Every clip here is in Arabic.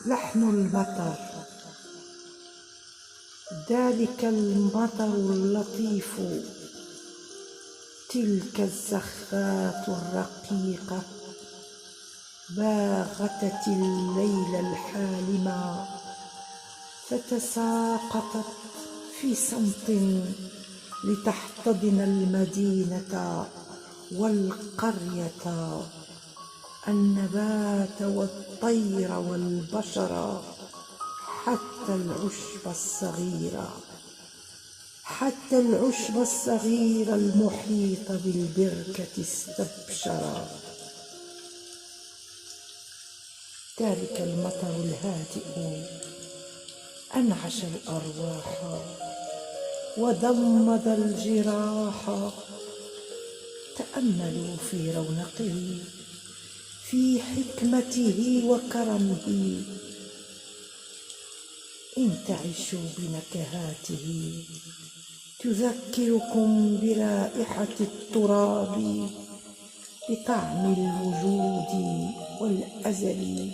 لحن المطر. ذلك المطر اللطيف، تلك الزخات الرقيقة، باغتت الليل الحالم فتساقطت في صمت لتحتضن المدينة والقرية، النبات والطير والبشر، حتى العشب الصغير المحيط بالبركة استبشر. ذلك المطر الهادئ أنعش الأرواح وضمد الجراح. تأملوا في رونقه، في حكمته وكرمه، انتعشوا بنكهاته تذكركم برائحة التراب، بطعم الوجود والأزل.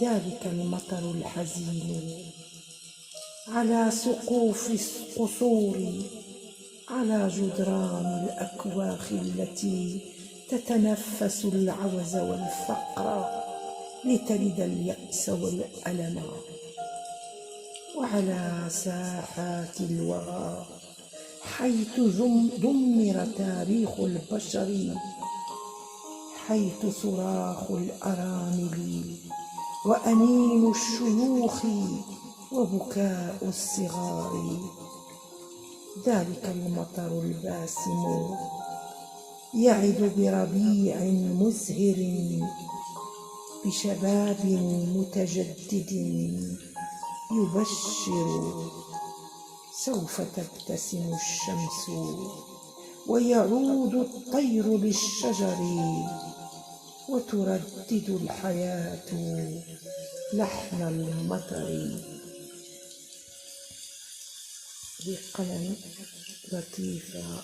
ذلك المطر الحزين على سقوف القصور، على جدران الأكواخ التي تتنفس العوز والفقر لتلد اليأس والألم، وعلى ساحات الوغى حيث دمر تاريخ البشر، حيث صراخ الأرامل وأنين الشيوخ وبكاء الصغار. ذلك المطر الباسم يعد بربيع مزهر، بشباب متجدد يبشر. سوف تبتسم الشمس ويعود الطير للشجر، وتردد الحياة لحن المطر. بقلم لطيفة